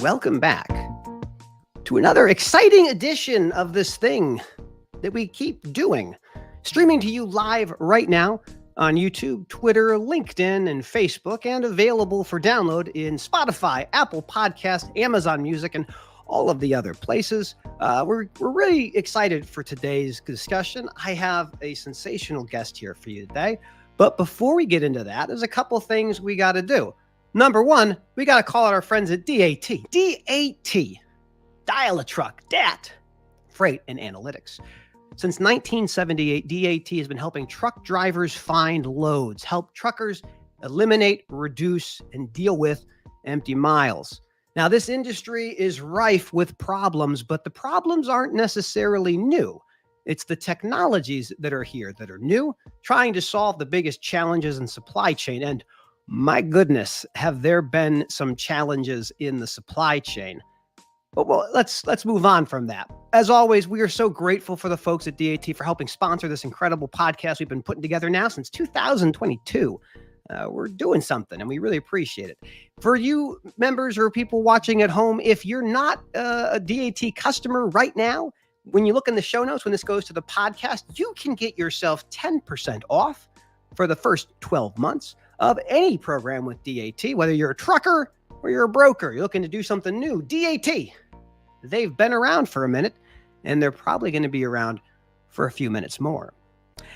Welcome back to another exciting edition of this thing that we keep doing. Streaming to you live right now on YouTube, Twitter, LinkedIn, and Facebook, and available for download in Spotify, Apple Podcast, Amazon Music, and all of the other places. We're really excited for today's discussion. I have a sensational guest here for you today. But before we get into that, there's a couple things we got to do. Number one, we got to call out our friends at DAT. DAT, Dial a Truck, DAT, Freight and Analytics. Since 1978, DAT has been helping truck drivers find loads, help truckers eliminate, reduce, and deal with empty miles. Now, this industry is rife with problems, but the problems aren't necessarily new. It's the technologies that are here that are new, trying to solve the biggest challenges in supply chain. And my goodness, have there been some challenges in the supply chain? But well, let's move on from that. As always, we are so grateful for the folks at DAT for helping sponsor this incredible podcast we've been putting together now since 2022. We're doing something, and we really appreciate it. For you members or people watching at home, if you're not a DAT customer right now, when you look in the show notes, when this goes to the podcast, you can get yourself 10% off for the first 12 months of any program with DAT, whether you're a trucker or you're a broker, you're looking to do something new. DAT, they've been around for a minute, and they're probably going to be around for a few minutes more.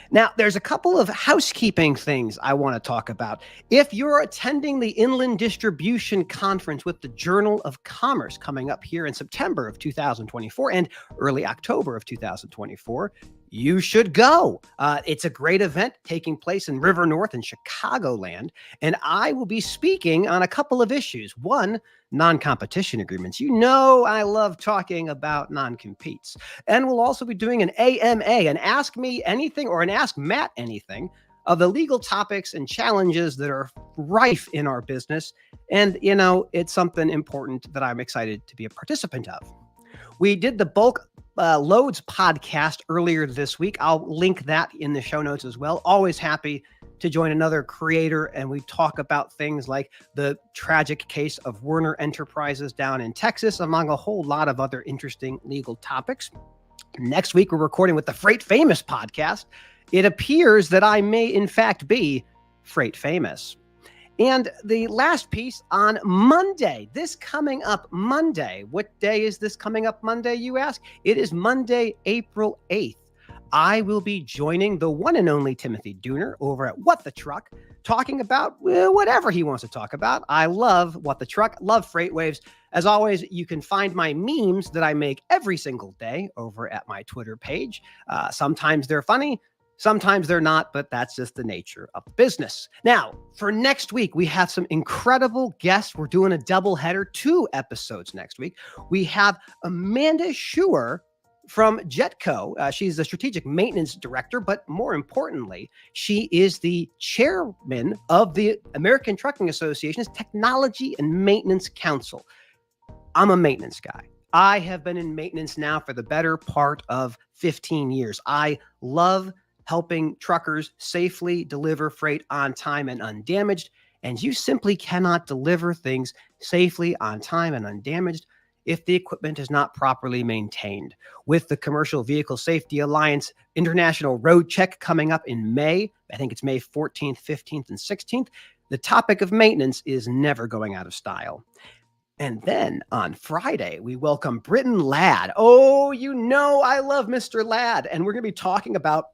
Now, there's a couple of housekeeping things I want to talk about. If you're attending the Inland Distribution Conference with the Journal of Commerce coming up here in September of 2024 and early October of 2024, you should go. It's a great event taking place in River North in Chicagoland, and I will be speaking on a couple of issues. One, non-competition agreements. You know I love talking about non-competes. And we'll also be doing an AMA, an Ask Me Anything or an Ask Matt Anything of the legal topics and challenges that are rife in our business. And, you know, it's something important that I'm excited to be a participant of. We did the bulk loads podcast earlier this week. I'll link that in the show notes as well. Always happy to join another creator, and we talk about things like the tragic case of Werner Enterprises down in Texas, among a whole lot of other interesting legal topics. Next week, we're recording with the Freight Famous podcast. It appears that I may, in fact, be Freight Famous. And the last piece on Monday, this coming up Monday. What day is this coming up Monday, you ask? It is Monday, April 8th. I will be joining the one and only Timothy Dooner over at What the Truck, talking about whatever he wants to talk about. I love What the Truck, love Freight Waves. As always, you can find my memes that I make every single day over at my Twitter page. Sometimes they're funny. Sometimes they're not, but that's just the nature of the business. Now, for next week, we have some incredible guests. We're doing a double header, 2 episodes next week. We have Amanda Schuer from Jetco. She's the strategic maintenance director, but more importantly, she is the chairman of the American Trucking Association's Technology and Maintenance Council. I'm a maintenance guy. I have been in maintenance now for the better part of 15 years. I love helping truckers safely deliver freight on time and undamaged. And you simply cannot deliver things safely on time and undamaged if the equipment is not properly maintained. With the Commercial Vehicle Safety Alliance International Road Check coming up in May, I think it's May 14th, 15th, and 16th, the topic of maintenance is never going out of style. And then on Friday, we welcome Britton Ladd. Oh, you know I love Mr. Ladd. And we're going to be talking about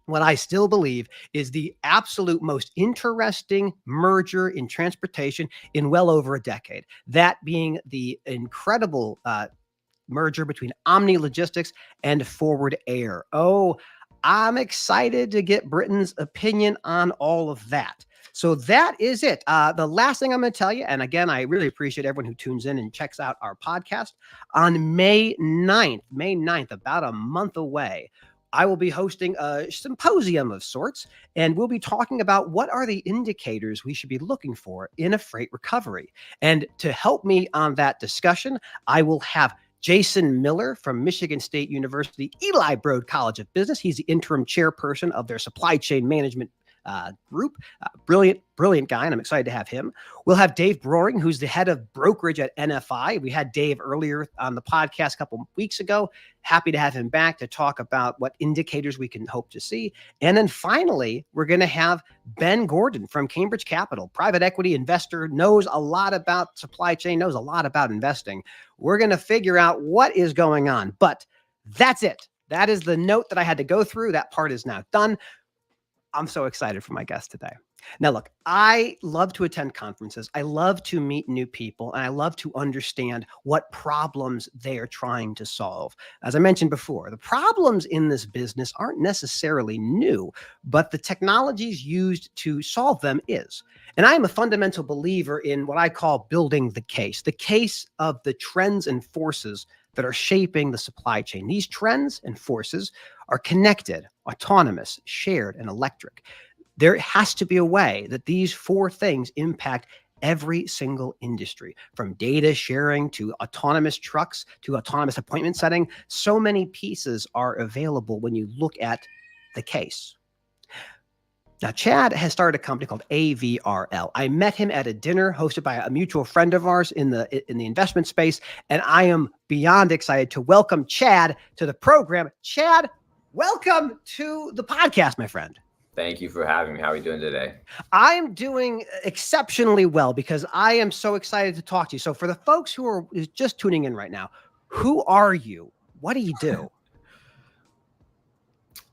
what I still believe is the absolute most interesting merger in transportation in well over a decade. That being the incredible merger between Omni Logistics and Forward Air. Oh, I'm excited to get Britton's opinion on all of that. So that is it. The last thing I'm going to tell you, and again, I really appreciate everyone who tunes in and checks out our podcast, on May 9th, about a month away, I will be hosting a symposium of sorts, and we'll be talking about what are the indicators we should be looking for in a freight recovery. And to help me on that discussion, I will have Jason Miller from Michigan State University, Eli Broad College of Business. He's the interim chairperson of their supply chain management group. Brilliant guy, and I'm excited to have him. We'll have Dave Broering, who's the head of brokerage at NFI. We had Dave earlier on the podcast a couple of weeks ago. Happy to have him back to talk about what indicators we can hope to see. And then finally, we're going to have Ben Gordon from Cambridge Capital, private equity investor, knows a lot about supply chain, knows a lot about investing. We're going to figure out what is going on, but that's it. That is the note that I had to go through. That part is now done. I'm so excited for my guest today. Now, look, I love to attend conferences. I love to meet new people, and I love to understand what problems they are trying to solve. As I mentioned before, the problems in this business aren't necessarily new, but the technologies used to solve them is. And I am a fundamental believer in what I call building the case of the trends and forces that are shaping the supply chain. These trends and forces are connected, autonomous, shared, and electric. There has to be a way that these four things impact every single industry, from data sharing to autonomous trucks to autonomous appointment setting. So many pieces are available when you look at the case. Now, Chad has started a company called AVRL. I met him at a dinner hosted by a mutual friend of ours in the investment space, and I am beyond excited to welcome Chad to the program. Chad, welcome to the podcast, my friend. Thank you for having me. How are you doing today? I'm doing exceptionally well because I am so excited to talk to you. So for the folks who are just tuning in right now, who are you? What do you do?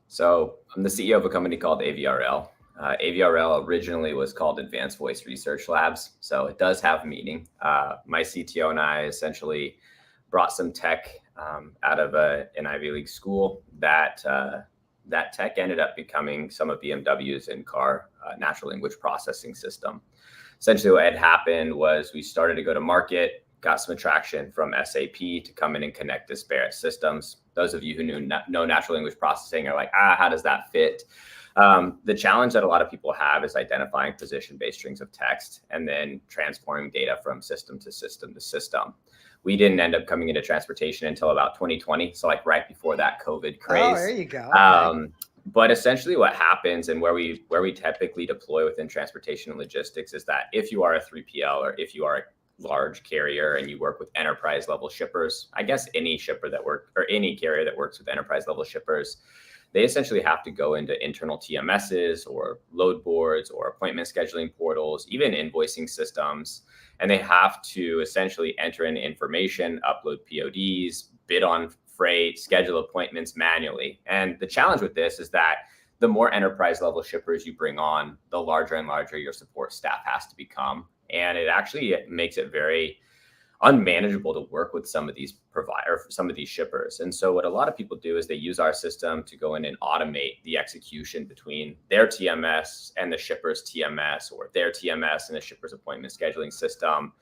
So I'm the CEO of a company called AVRL. AVRL originally was called Advanced Voice Research Labs. So it does have meaning. My CTO and I essentially brought some tech out of an Ivy League school that tech ended up becoming some of BMW's in-car natural language processing system. Essentially what had happened was we started to go to market, got some attraction from SAP to come in and connect disparate systems. Those of you who know natural language processing are like, how does that fit? The challenge that a lot of people have is identifying position-based strings of text and then transforming data from system to system to system. We didn't end up coming into transportation until about 2020. So like right before that COVID craze. Oh, there you go. Okay. But essentially what happens and where we typically deploy within transportation and logistics is that if you are a 3PL or if you are a large carrier and you work with enterprise level shippers, I guess any carrier that works with enterprise level shippers, they essentially have to go into internal TMSs or load boards or appointment scheduling portals, even invoicing systems. And they have to essentially enter in information, upload PODs, bid on freight, schedule appointments manually. And the challenge with this is that the more enterprise level shippers you bring on, the larger and larger your support staff has to become. And it actually makes it very unmanageable to work with some of these shippers. And so what a lot of people do is they use our system to go in and automate the execution between their TMS and the shipper's TMS, or their TMS and the shipper's appointment scheduling system.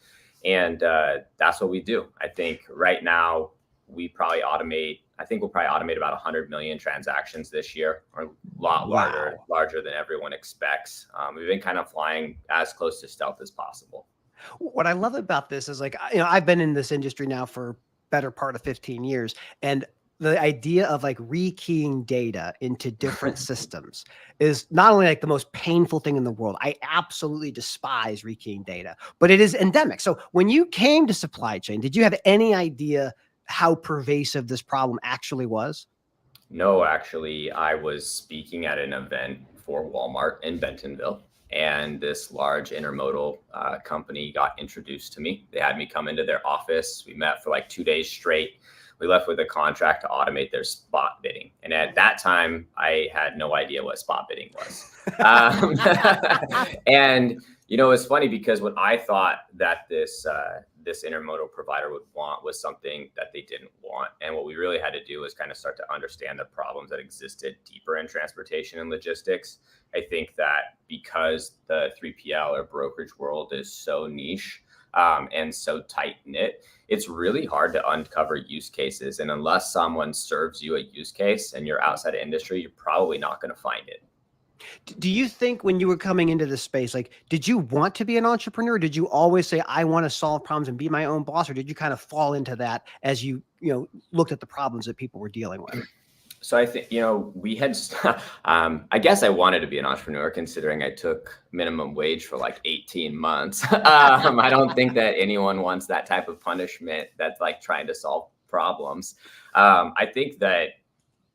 And that's what we do. I think right now we'll probably automate about 100 million transactions this year, or a lot larger than everyone expects. We've been kind of flying as close to stealth as possible. What I love about this is, like, I've been in this industry now for better part of 15 years. And the idea of like rekeying data into different systems is not only like the most painful thing in the world. I absolutely despise rekeying data, but it is endemic. So when you came to supply chain, did you have any idea how pervasive this problem actually was? No, actually, I was speaking at an event for Walmart in Bentonville, and this large intermodal company got introduced to me. They had me come into their office. We met for like 2 days straight. We left with a contract to automate their spot bidding. And at that time, I had no idea what spot bidding was. And, it's funny because what I thought that this intermodal provider would want was something that they didn't want. And what we really had to do was kind of start to understand the problems that existed deeper in transportation and logistics. I think that because the 3PL or brokerage world is so niche and so tight knit, it's really hard to uncover use cases. And unless someone serves you a use case and you're outside of industry, you're probably not going to find it. Do you think when you were coming into this space, like, did you want to be an entrepreneur? Did you always say, I want to solve problems and be my own boss? Or did you kind of fall into that as you looked at the problems that people were dealing with? So I think, we had, I guess I wanted to be an entrepreneur considering I took minimum wage for like 18 months. I don't think that anyone wants that type of punishment that's like trying to solve problems. I think that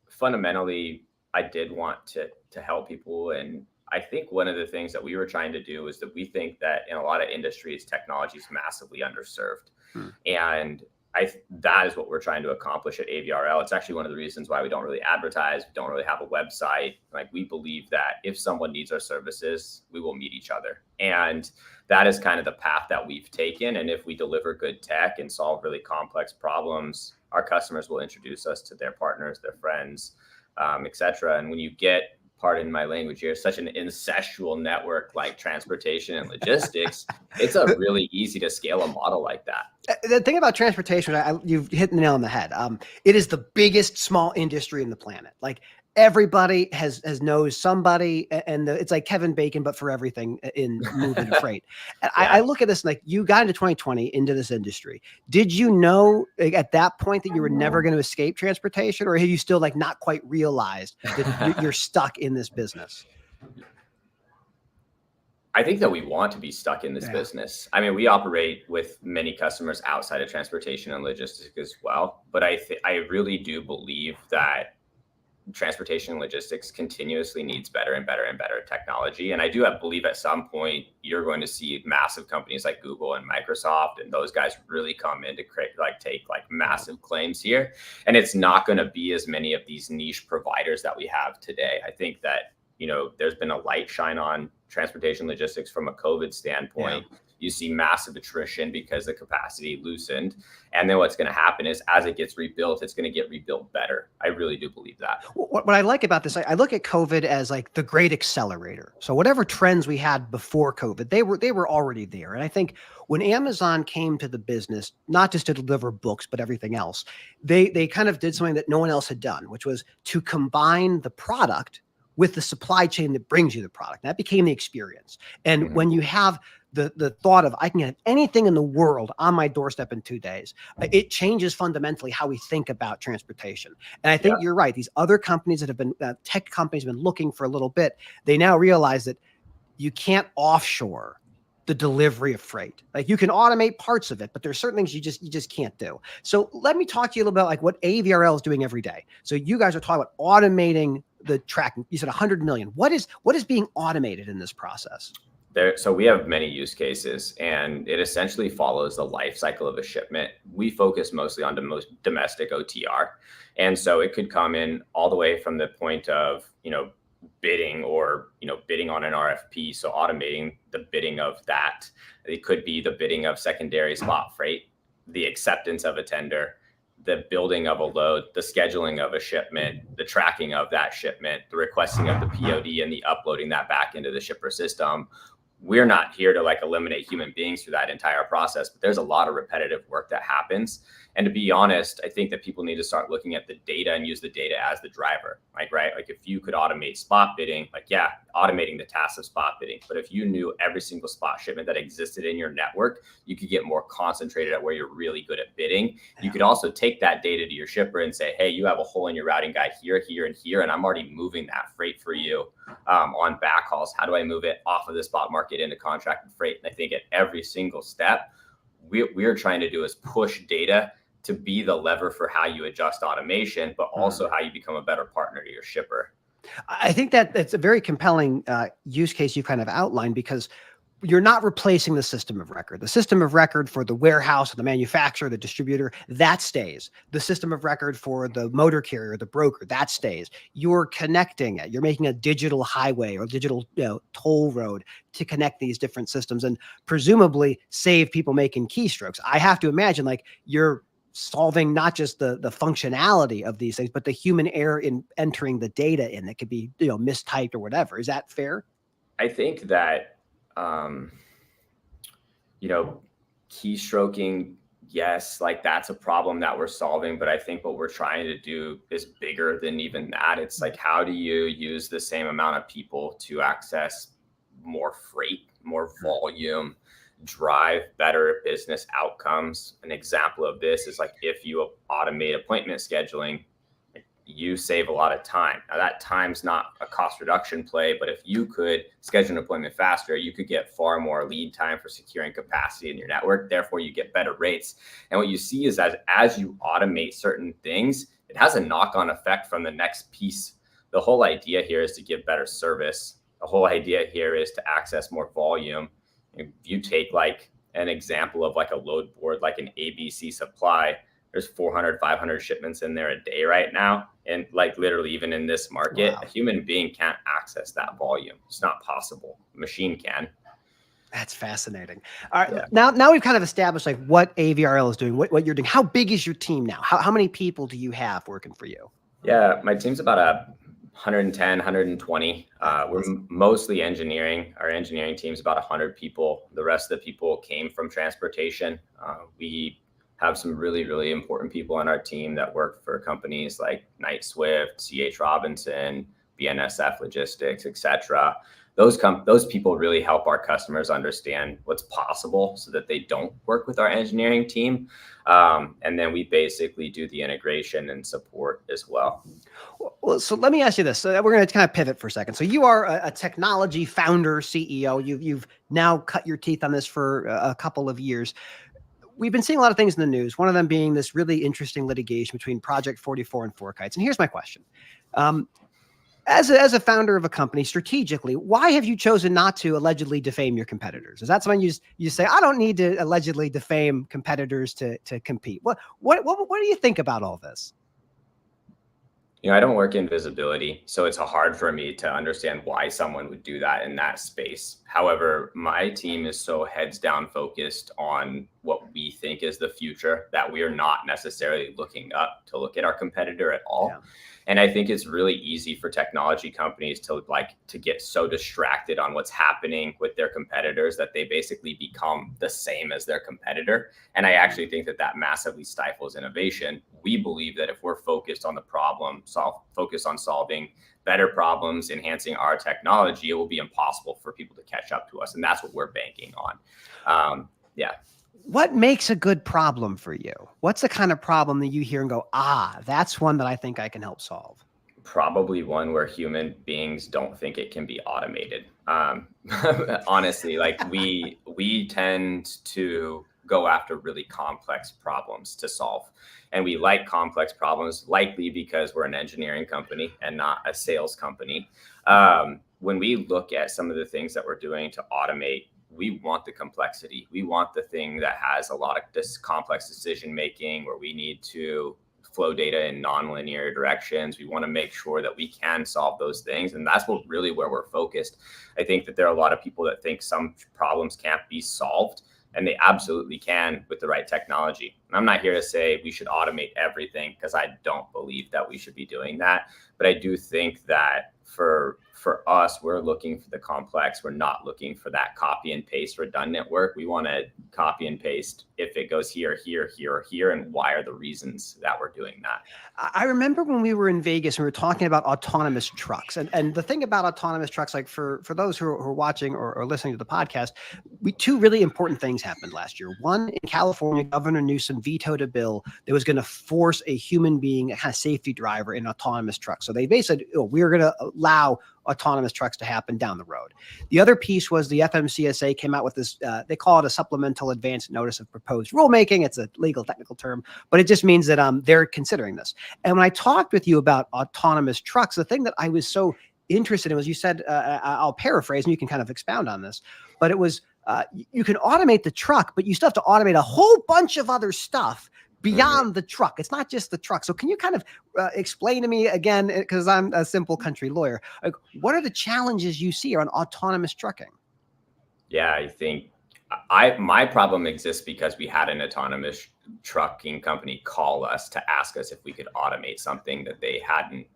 fundamentally I did want to help people. And I think one of the things that we were trying to do is that we think that in a lot of industries, technology is massively underserved. And that is what we're trying to accomplish at AVRL. It's actually one of the reasons why we don't really advertise. We don't really have a website. Like, we believe that if someone needs our services, we will meet each other. And that is kind of the path that we've taken. And if we deliver good tech and solve really complex problems, our customers will introduce us to their partners, their friends, et cetera. And when you get, pardon my language here, such an incestual network like transportation and logistics, it's a really easy to scale a model like that. The thing about transportation, you've hit the nail on the head. It is the biggest small industry in the planet. Like, everybody knows somebody, and it's like Kevin Bacon, but for everything in moving freight. And Yeah. I look at this like, you got into 2020 into this industry. Did you know at that point that you were never going to escape transportation, or had you still like not quite realized that you're stuck in this business? I think that we want to be stuck in this business. I mean, we operate with many customers outside of transportation and logistics as well. But I really do believe that transportation and logistics continuously needs better and better and better technology. And I do believe at some point you're going to see massive companies like Google and Microsoft and those guys really come in to take massive claims here. And it's not going to be as many of these niche providers that we have today. I think that, there's been a light shine on transportation logistics from a COVID standpoint. Yeah. You see massive attrition because the capacity loosened. And then what's going to happen is, as it gets rebuilt, it's going to get rebuilt better. I really do believe that. What I like about this, I look at COVID as like the great accelerator. So whatever trends we had before COVID, they were already there. And I think when Amazon came to the business, not just to deliver books, but everything else, they kind of did something that no one else had done, which was to combine the product with the supply chain that brings you the product. That became the experience. And when you have the thought of, I can get anything in the world on my doorstep in 2 days, it changes fundamentally how we think about transportation. And I think you're right. These other companies that have been, tech companies have been looking for a little bit, they now realize that you can't offshore the delivery of freight. Like, you can automate parts of it, but there's certain things you just can't do. So let me talk to you a little bit like what AVRL is doing every day. So you guys are talking about automating the tracking. You said 100 million. What is being automated in this process? So we have many use cases, and it essentially follows the life cycle of a shipment. We focus mostly on the most domestic OTR. And so it could come in all the way from the point of, bidding or, bidding on an RFP. So automating the bidding of that. It could be the bidding of secondary spot freight, the acceptance of a tender, the building of a load, the scheduling of a shipment, the tracking of that shipment, the requesting of the POD, and the uploading that back into the shipper system. We're not here to eliminate human beings through that entire process, but there's a lot of repetitive work that happens. And to be honest, I think that people need to start looking at the data and use the data as the driver, right? Like, if you could automate spot bidding, automating the task of spot bidding. But if you knew every single spot shipment that existed in your network, you could get more concentrated at where you're really good at bidding. You could also take that data to your shipper and say, hey, you have a hole in your routing guide here, here, and here, and I'm already moving that freight for you on backhauls. How do I move it off of the spot market into contracted freight? And I think at every single step, we're trying to do is push data to be the lever for how you adjust automation, but also how you become a better partner to your shipper. I think that it's a very compelling use case you kind of outlined, because you're not replacing the system of record. The system of record for the warehouse, the manufacturer, the distributor, that stays. The system of record for the motor carrier, the broker, that stays. You're connecting it. You're making a digital highway or digital toll road to connect these different systems and presumably save people making keystrokes. I have to imagine you're solving not just the functionality of these things, but the human error in entering the data in that could be, mistyped or whatever. Is that fair? I think that, keystroking, yes, that's a problem that we're solving. But I think what we're trying to do is bigger than even that. It's how do you use the same amount of people to access more freight, more volume, drive better business outcomes? An example of this is if you automate appointment scheduling, you save a lot of time. Now that time's not a cost reduction play, but if you could schedule an deployment faster, you could get far more lead time for securing capacity in your network. Therefore, you get better rates. And what you see is that as you automate certain things, it has a knock-on effect from the next piece. The whole idea here is to give better service. The whole idea here is to access more volume. If you take like an example of like a load board, like an ABC supply, there's 400, 500 shipments in there a day right now. And like literally even in this market, a human being can't access that volume. It's not possible. A machine can. That's fascinating. All right. Yeah. Now we've kind of established like what AVRL is doing, what you're doing. How big is your team now? How many people do you have working for you? Yeah, my team's about 110, 120. We're mostly engineering. Our engineering team's about 100 people. The rest of the people came from transportation. We have some really, really important people on our team that work for companies like Knight Swift, C.H. Robinson, BNSF Logistics, etc. Those people really help our customers understand what's possible so that they don't work with our engineering team. And then we basically do the integration and support as well. Well, so let me ask you this. So we're going to kind of pivot for a second. So you are a technology founder, CEO. You've now cut your teeth on this for a couple of years. We've been seeing a lot of things in the news, one of them being this really interesting litigation between Project 44 and FourKites. And here's my question. As a founder of a company, strategically, why have you chosen not to allegedly defame your competitors? Is that something you say, I don't need to allegedly defame competitors to compete? What do you think about all this? I don't work in visibility, so it's hard for me to understand why someone would do that in that space. However, my team is so heads down focused on what we think is the future that we are not necessarily looking up to look at our competitor at all. Yeah. And I think it's really easy for technology companies to get so distracted on what's happening with their competitors that they basically become the same as their competitor. And I actually think that massively stifles innovation. We believe that if we're focused on the problem, focused on solving better problems, enhancing our technology, it will be impossible for people to catch up to us. And that's what we're banking on. Yeah. What makes a good problem for you? What's the kind of problem that you hear and go, that's one that I think I can help solve? Probably one where human beings don't think it can be automated. Honestly, like we tend to go after really complex problems to solve. And we like complex problems, likely because we're an engineering company and not a sales company. When we look at some of the things that we're doing to automate, we want the complexity. We want the thing that has a lot of this complex decision making where we need to flow data in nonlinear directions. We want to make sure that we can solve those things. And that's where we're focused. I think that there are a lot of people that think some problems can't be solved, and they absolutely can with the right technology. And I'm not here to say we should automate everything, because I don't believe that we should be doing that. But I do think that for us, we're looking for the complex. We're not looking for that copy and paste redundant work. We want to copy and paste if it goes here, here, here, or here, and why are the reasons that we're doing that. I remember when we were in Vegas, we were talking about autonomous trucks. And the thing about autonomous trucks, like for those who are watching or listening to the podcast, two really important things happened last year. One, in California, Governor Newsom vetoed a bill that was going to force a human being, a kind of safety driver in autonomous trucks. So they basically said, we're going to allow autonomous trucks to happen down the road. The other piece was the FMCSA came out with this, they call it a supplemental advance notice of proposed rulemaking. It's a legal technical term, but it just means that they're considering this. And when I talked with you about autonomous trucks, the thing that I was so interested in was you said, I'll paraphrase and you can kind of expound on this, but it was, you can automate the truck, but you still have to automate a whole bunch of other stuff beyond the truck. It's not just the truck. So can you kind of explain to me again, because I'm a simple country lawyer, like what are the challenges you see around autonomous trucking? Yeah, I think my problem exists because we had an autonomous trucking company call us to ask us if we could automate something that they hadn't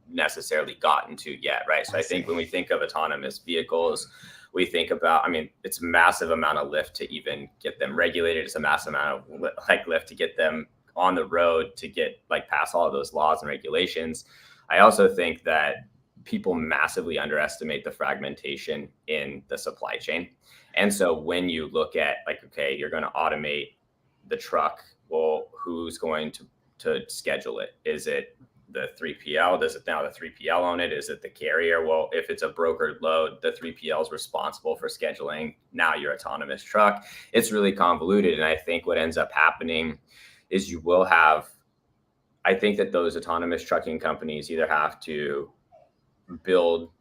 necessarily gotten to yet, right? So I think when we think of autonomous vehicles, we think about, it's a massive amount of lift to even get them regulated. It's a massive amount of lift to get them on the road, to get past all of those laws and regulations. I also think that people massively underestimate the fragmentation in the supply chain. And so when you look at okay, you're going to automate the truck, well, who's going to schedule it? Is it the 3PL? Does it now the 3PL own it? Is it the carrier? Well, if it's a brokered load, the 3PL is responsible for scheduling now your autonomous truck. It's really convoluted. And I think what ends up happening is you will have, I think that those autonomous trucking companies either have to build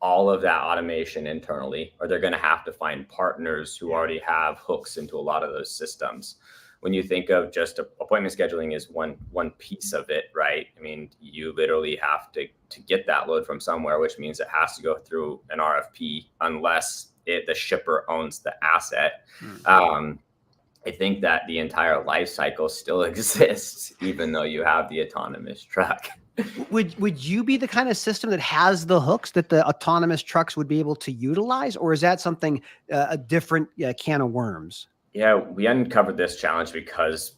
all of that automation internally, or they're going to have to find partners who already have hooks into a lot of those systems. When you think of just appointment scheduling is one piece of it, right? I mean, you literally have to get that load from somewhere, which means it has to go through an RFP unless the shipper owns the asset. I think that the entire life cycle still exists, even though you have the autonomous truck. Would you be the kind of system that has the hooks that the autonomous trucks would be able to utilize, or is that something a different can of worms? Yeah, we uncovered this challenge because,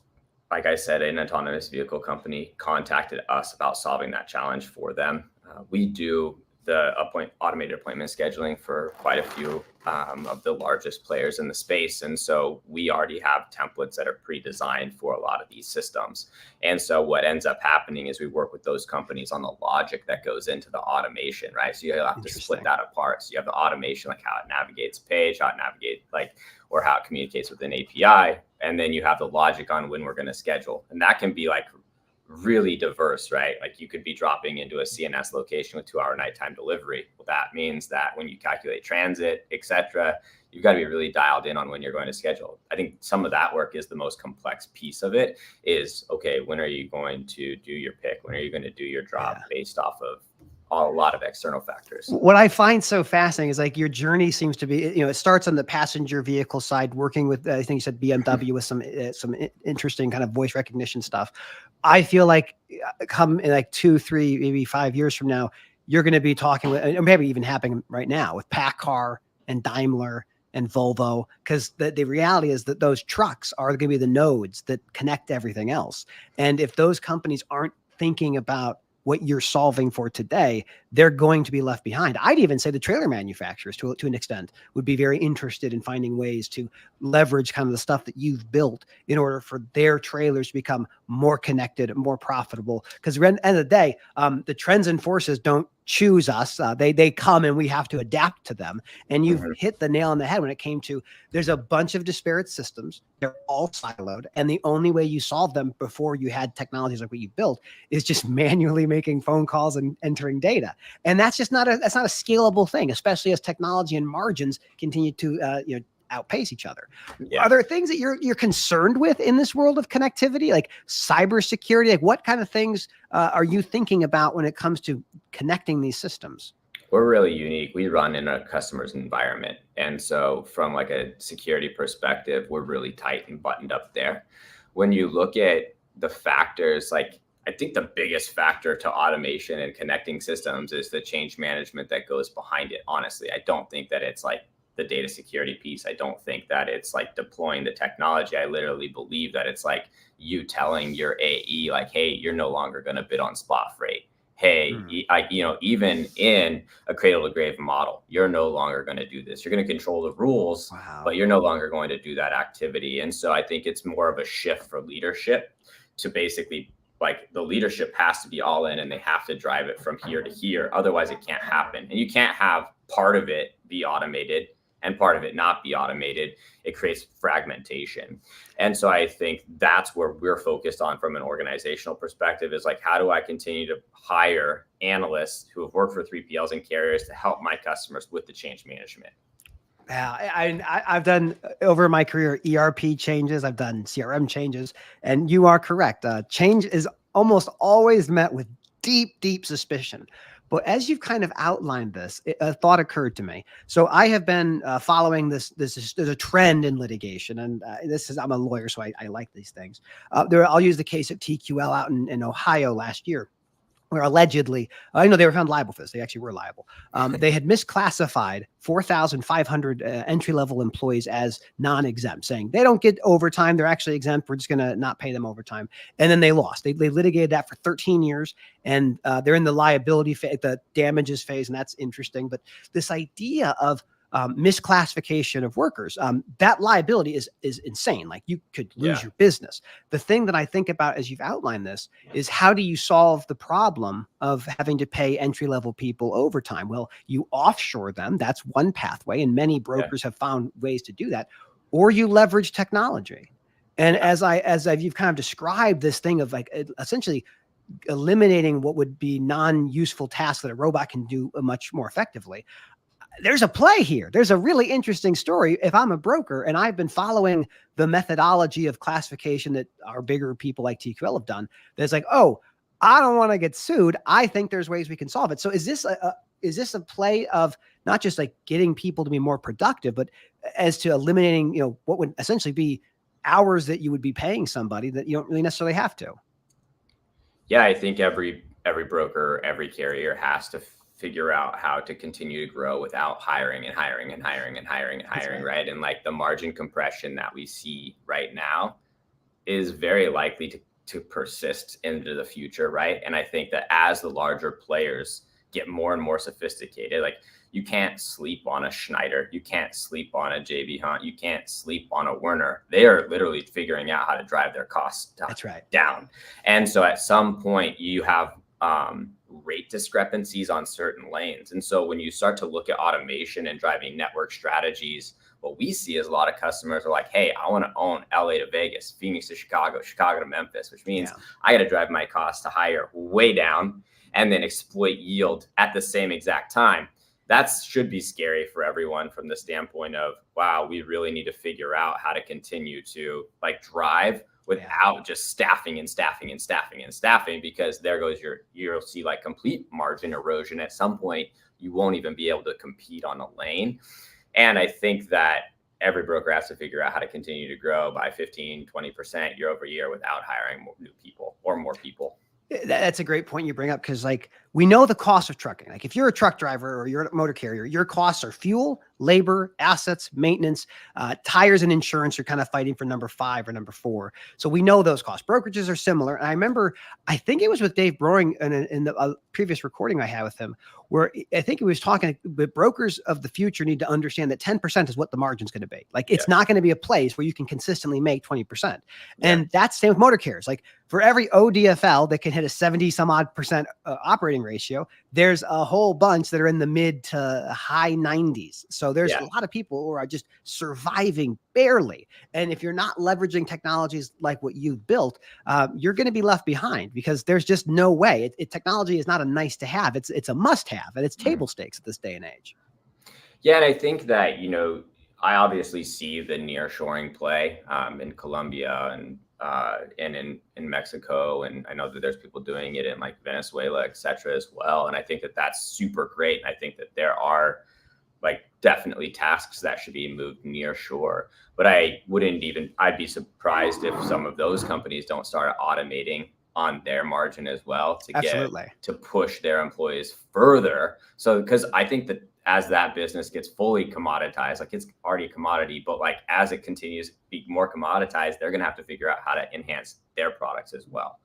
like I said, an autonomous vehicle company contacted us about solving that challenge for them. We do the automated appointment scheduling for quite a few of the largest players in the space. And so we already have templates that are pre-designed for a lot of these systems. And so what ends up happening is we work with those companies on the logic that goes into the automation, right? So you have to split that apart. So you have the automation, like how it navigates page, how it navigates or how it communicates with an API. And then you have the logic on when we're going to schedule. And that can be like really diverse, right? Like you could be dropping into a CNS location with 2-hour nighttime delivery. Well, that means that when you calculate transit, etc., you've got to be really dialed in on when you're going to schedule. I think some of that work is the most complex piece of it is, okay, when are you going to do your pick? When are you going to do your drop based off of a lot of external factors? What I find so fascinating is like your journey seems to be, it starts on the passenger vehicle side, working with, I think you said BMW with some interesting kind of voice recognition stuff. I feel like come in like 2, 3, maybe 5 years from now, you're going to be talking with, or maybe even happening right now with PACCAR and Daimler and Volvo, because the reality is that those trucks are going to be the nodes that connect everything else. And if those companies aren't thinking about what you're solving for today, they're going to be left behind. I'd even say the trailer manufacturers to an extent would be very interested in finding ways to leverage kind of the stuff that you've built in order for their trailers to become more connected, more profitable. Because at the end of the day, the trends and forces don't choose us. They come and we have to adapt to them. And you've hit the nail on the head when it came to, there's a bunch of disparate systems. They're all siloed. And the only way you solve them before you had technologies like what you built is just manually making phone calls and entering data. And that's just not a scalable thing, especially as technology and margins continue to, outpace each other. Yeah. Are there things that you're concerned with in this world of connectivity, like cybersecurity? Like what kind of things are you thinking about when it comes to connecting these systems? We're really unique. We run in a customer's environment. And so from like a security perspective, we're really tight and buttoned up there. When you look at the factors, like I think the biggest factor to automation and connecting systems is the change management that goes behind it. Honestly, I don't think that it's like the data security piece. I don't think that it's like deploying the technology. I literally believe that it's like you telling your AE, like, hey, you're no longer going to bid on spot freight. Hey, even in a cradle to grave model, you're no longer going to do this. You're going to control the rules, but you're no longer going to do that activity. And so I think it's more of a shift for leadership to basically like the leadership has to be all in and they have to drive it from here to here. Otherwise it can't happen. And you can't have part of it be automated and part of it not be automated. It creates fragmentation. And so I think that's where we're focused on from an organizational perspective is like, how do I continue to hire analysts who have worked for 3PLs and carriers to help my customers with the change management? Yeah, I've done over my career ERP changes. I've done CRM changes, and you are correct. Change is almost always met with deep, deep suspicion. But as you've kind of outlined this, a thought occurred to me. So I have been following this. There's a trend in litigation, and I'm a lawyer, so I like these things. I'll use the case of TQL out in Ohio last year, where allegedly, I know they were found liable for this. They actually were liable. They had misclassified 4,500 entry-level employees as non-exempt, saying they don't get overtime. They're actually exempt. We're just going to not pay them overtime. And then they lost. They litigated that for 13 years, and they're in the liability phase, the damages phase, and that's interesting. But this idea of misclassification of workers. That liability is insane. Like you could lose Yeah. your business. The thing that I think about as you've outlined this is how do you solve the problem of having to pay entry-level people overtime? Well, you offshore them. That's one pathway, and many brokers have found ways to do that. Or you leverage technology. And you've kind of described this thing of like essentially eliminating what would be non-useful tasks that a robot can do much more effectively. There's a play here. There's a really interesting story. If I'm a broker and I've been following the methodology of classification that our bigger people like TQL have done, there's like, oh, I don't want to get sued. I think there's ways we can solve it. So is this a play of not just like getting people to be more productive, but as to eliminating, what would essentially be hours that you would be paying somebody that you don't really necessarily have to? Yeah, I think every broker, every carrier has to figure out how to continue to grow without hiring and hiring and hiring and hiring and hiring, right? And like the margin compression that we see right now is very likely to persist into the future, right? And I think that as the larger players get more and more sophisticated, like you can't sleep on a Schneider, you can't sleep on a JB Hunt, you can't sleep on a Werner. They are literally figuring out how to drive their costs down. And so at some point you have rate discrepancies on certain lanes. And so when you start to look at automation and driving network strategies, what we see is a lot of customers are like, hey, I want to own LA to Vegas, Phoenix to Chicago, Chicago to Memphis, which means I got to drive my cost to hire way down and then exploit yield at the same exact time. That should be scary for everyone from the standpoint of, wow, we really need to figure out how to continue to like drive without just staffing, because there goes you'll see like complete margin erosion. At some point, you won't even be able to compete on a lane. And I think that every broker has to figure out how to continue to grow by 15, 20% year over year without hiring more new people or more people. That's a great point you bring up, because like we know the cost of trucking. Like if you're a truck driver or you're a motor carrier, your costs are fuel, labor, assets, maintenance, tires, and insurance are kind of fighting for number 5 or number 4. So we know those costs. Brokerages are similar. And I remember, I think it was with Dave Broering in the previous recording I had with him, where I think he was talking, but brokers of the future need to understand that 10% is what the margin's going to be. Like it's not going to be a place where you can consistently make 20%. And that's same with motor carriers. Like for every ODFL that can hit a 70 some odd percent operating ratio, there's a whole bunch that are in the mid to high 90s. So there's a lot of people who are just surviving barely. And if you're not leveraging technologies like what you've built, you're going to be left behind, because there's just no way. Technology is not a nice to have. It's a must have, and it's table stakes at this day and age. Yeah. And I think that, I obviously see the nearshoring play in Colombia and in Mexico. And I know that there's people doing it in like Venezuela, et cetera, as well. And I think that that's super great. And I think that there are like definitely tasks that should be moved near shore. But I'd be surprised if some of those companies don't start automating on their margin as well to push their employees further. So, because I think that as that business gets fully commoditized, like it's already a commodity, but like as it continues to be more commoditized, they're going to have to figure out how to enhance their products as well.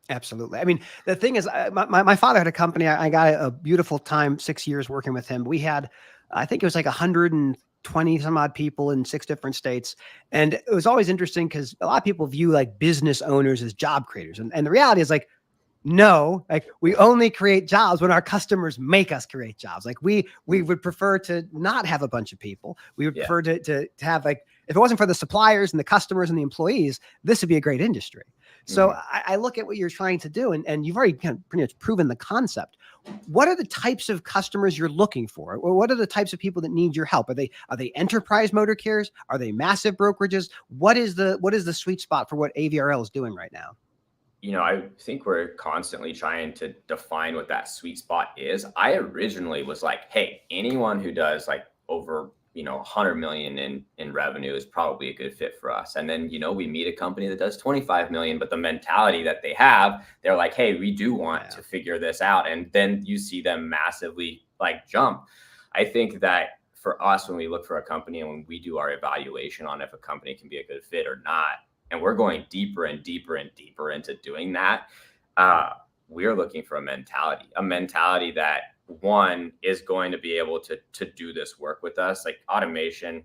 Absolutely. I mean, the thing is, my father had a company. I got a beautiful time, 6 years working with him. We had, I think it was like 120 some odd people in 6 different states. And it was always interesting because a lot of people view like business owners as job creators. And the reality is like, no, like we only create jobs when our customers make us create jobs. Like we would prefer to not have a bunch of people. We would prefer to have, like, if it wasn't for the suppliers and the customers and the employees, this would be a great industry. So I look at what you're trying to do, and you've already kind of pretty much proven the concept. What are the types of customers you're looking for? Or what are the types of people that need your help? Are they enterprise motor carriers? Are they massive brokerages? What is the sweet spot for what AVRL is doing right now? I think we're constantly trying to define what that sweet spot is. I originally was like, hey, anyone who does like over, 100 million in revenue is probably a good fit for us. And then, we meet a company that does 25 million, but the mentality that they have, they're like, hey, we do want to figure this out. And then you see them massively like jump. I think that for us, when we look for a company and when we do our evaluation on if a company can be a good fit or not, and we're going deeper and deeper and deeper into doing that, we're looking for a mentality that one is going to be able to do this work with us. Like automation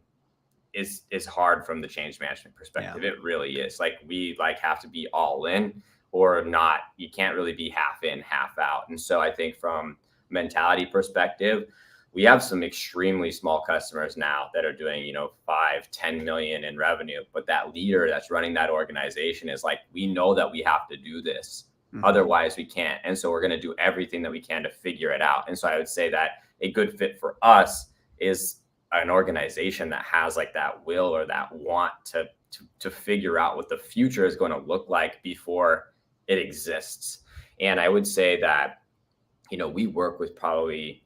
is hard from the change management perspective. It really is. Like we have to be all in or not. You can't really be half in, half out. And so I think from mentality perspective, we have some extremely small customers now that are doing, 5-10 million in revenue. But that leader that's running that organization is like, we know that we have to do this. Otherwise we can't. And so we're going to do everything that we can to figure it out. And so I would say that a good fit for us is an organization that has like that will or that want to figure out what the future is going to look like before it exists. And I would say that, we work with probably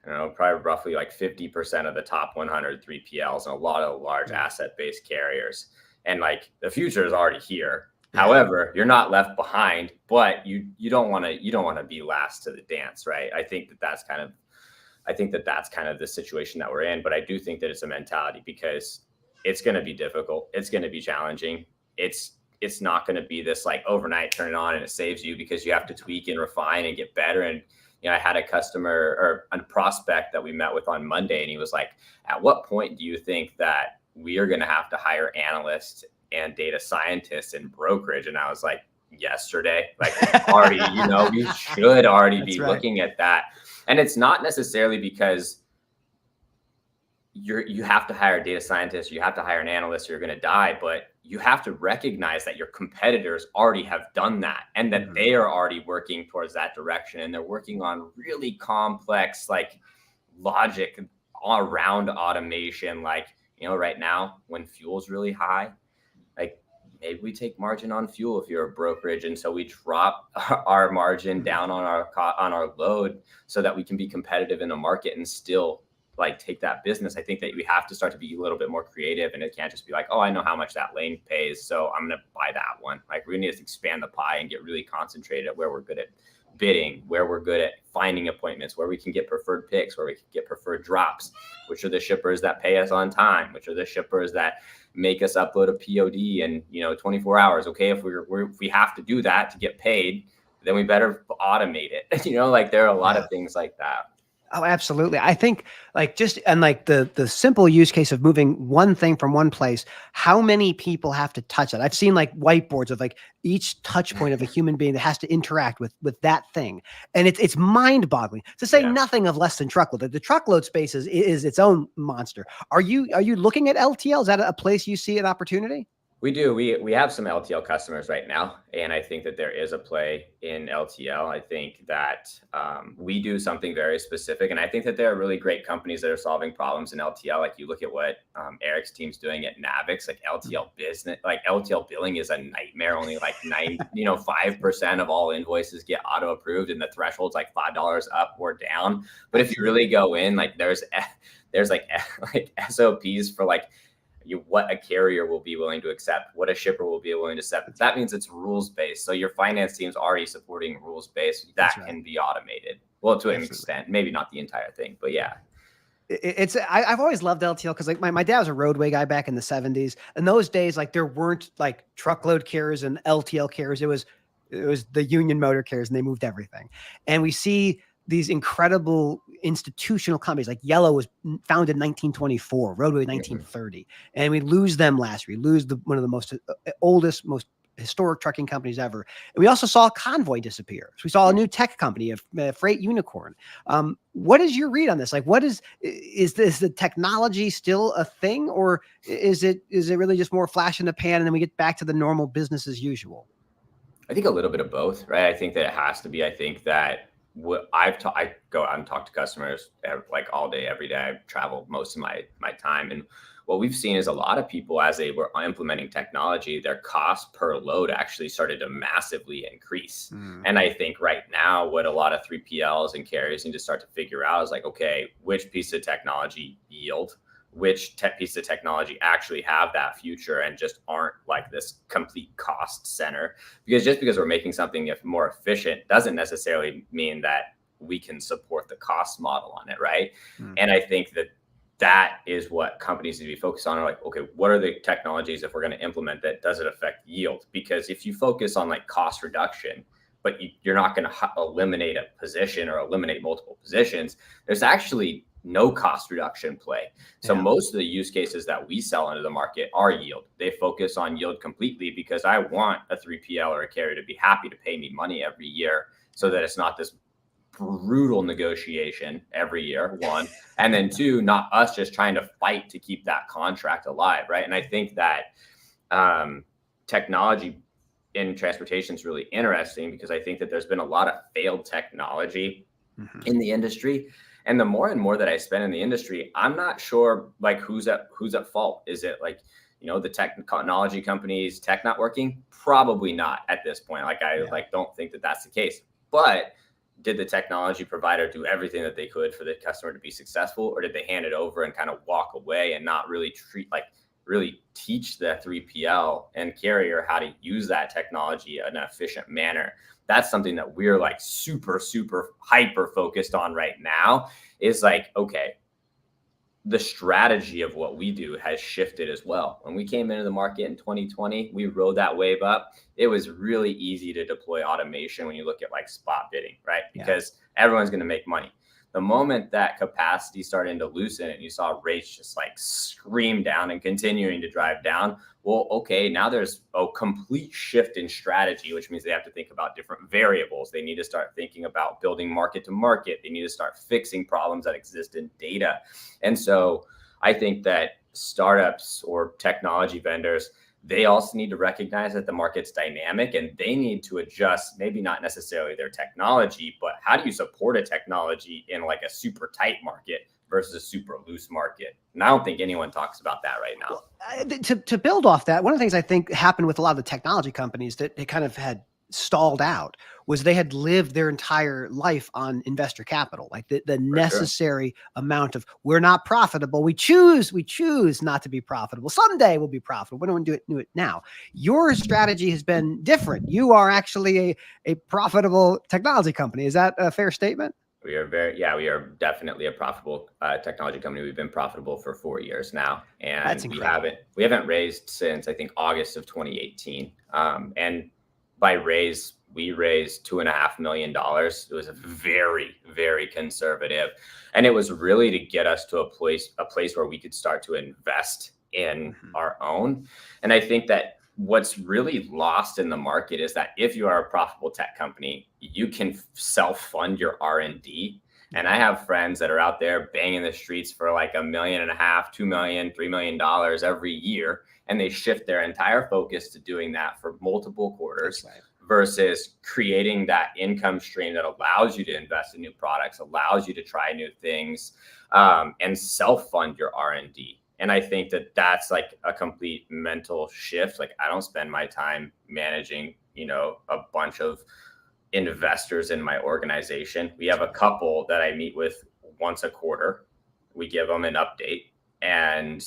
roughly like 50% of the top 100 3PLs and a lot of large asset-based carriers. And like the future is already here. However, you're not left behind, but you don't want to be last to the dance, right? I think that's kind of the situation that we're in. But I do think that it's a mentality because it's going to be difficult. It's going to be challenging. It's not going to be this like overnight turn it on and it saves you, because you have to tweak and refine and get better. And I had a customer or a prospect that we met with on Monday, and he was like, at what point do you think that we are going to have to hire analysts and data scientists in brokerage? And I was like, yesterday, like already, we should already be looking at that. And it's not necessarily because you have to hire a data scientist, you have to hire an analyst, or you're going to die, but you have to recognize that your competitors already have done that, and that they are already working towards that direction. And they're working on really complex, like logic around automation. Like, right now when fuel's really high, like maybe we take margin on fuel if you're a brokerage. And so we drop our margin down on our load so that we can be competitive in the market and still like take that business. I think that we have to start to be a little bit more creative, and it can't just be like, oh, I know how much that lane pays, so I'm going to buy that one. Like we need to expand the pie and get really concentrated at where we're good at bidding, where we're good at finding appointments, where we can get preferred picks, where we can get preferred drops, which are the shippers that pay us on time, which are the shippers that make us upload a POD in 24 hours. Okay, if we have to do that to get paid, then we better automate it. Like there are a lot of things like that. Oh, absolutely. I think like just, and like the simple use case of moving one thing from one place, how many people have to touch it? I've seen like whiteboards of like each touch point of a human being that has to interact with that thing. And it's mind boggling, to say nothing of less than truckload. The truckload space is its own monster. Are you looking at LTL? Is that a place you see an opportunity? We do. We have some LTL customers right now, and I think that there is a play in LTL. I think that we do something very specific, and I think that there are really great companies that are solving problems in LTL. Like you look at what Eric's team's doing at Navix, like LTL business, like LTL billing is a nightmare. Only like 5% of all invoices get auto approved, and the threshold's like $5 up or down. But if you really go in, like there's like SOPs for like what a carrier will be willing to accept, what a shipper will be willing to accept. That means it's rules-based. So your finance team's already supporting rules-based. That can be automated. Well, to an extent, maybe not the entire thing, but yeah. I've always loved LTL because like my dad was a roadway guy back in the 70s. In those days, like there weren't like truckload carriers and LTL carriers. It was the Union Motor carriers, and they moved everything. And we see these incredible institutional companies, like Yellow was founded in 1924, Roadway 1930. And we lose them last year. We lose one of the most oldest, most historic trucking companies ever. And we also saw Convoy disappear. So we saw a new tech company, a freight unicorn. What is your read on this? Like, is the technology still a thing, or is it really just more flash in the pan and then we get back to the normal business as usual? I think a little bit of both, right? I think that it has to be. I think that I go out and talk to customers like all day, every day. I travel most of my time. And what we've seen is a lot of people, as they were implementing technology, their cost per load actually started to massively increase. And I think right now what a lot of 3PLs and carriers need to start to figure out is like, okay, which piece of technology yield, which piece of technology actually have that future and just aren't like this complete cost center. Because just because we're making something more efficient doesn't necessarily mean that we can support the cost model on it, right? And I think that is what companies need to be focused on. Are like, okay, what are the technologies if we're going to implement that doesn't affect yield? Because if you focus on like cost reduction, but you're not going to eliminate a position or eliminate multiple positions. There's actually no cost reduction play. So most of the use cases that we sell into the market are yield. They focus on yield completely because I want a 3PL or a carrier to be happy to pay me money every year so that it's not this brutal negotiation every year, one. And then two, not us just trying to fight to keep that contract alive, right? And I think that technology in transportation is really interesting because I think that there's been a lot of failed technology in the industry. And the more and more that I spend in the industry, I'm not sure like who's at fault. Is it like, the technology companies, tech not working? Probably not at this point. Like I don't think that that's the case. But did the technology provider do everything that they could for the customer to be successful, or did they hand it over and kind of walk away and not really really teach the 3PL and carrier how to use that technology in an efficient manner? That's something that we're like super, super hyper focused on right now, is like, okay, the strategy of what we do has shifted as well. When we came into the market in 2020, we rode that wave up. It was really easy to deploy automation when you look at like spot bidding, right? Because everyone's going to make money. The moment that capacity started to loosen and you saw rates just like scream down and continuing to drive down, well, okay, now there's a complete shift in strategy, which means they have to think about different variables. They need to start thinking about building market to market. They need to start fixing problems that exist in data. And so I think that startups or technology vendors, they also need to recognize that the market's dynamic and they need to adjust, maybe not necessarily their technology, but how do you support a technology in like a super tight market versus a super loose market? And I don't think anyone talks about that right now. Well, to build off that, one of the things I think happened with a lot of the technology companies that they kind of had stalled out was they had lived their entire life on investor capital, like the necessary amount of, we're not profitable. We choose not to be profitable. Someday we'll be profitable. We don't do it now. Your strategy has been different. You are actually a profitable technology company. Is that a fair statement? We are we are definitely a profitable technology company. We've been profitable for 4 years now, and we haven't raised since I think August of 2018. And by raise, we raised $2.5 million. It was very, very conservative, and it was really to get us to a place where we could start to invest in our own. And I think that what's really lost in the market is that if you are a profitable tech company, you can self-fund your R&D. And I have friends that are out there banging the streets for like $1.5 million, $2 million, $3 million every year. And they shift their entire focus to doing that for multiple quarters versus creating that income stream that allows you to invest in new products, allows you to try new things, and self-fund your R&D. And I think that that's like a complete mental shift. Like I don't spend my time managing, a bunch of investors in my organization. We have a couple that I meet with once a quarter. We give them an update and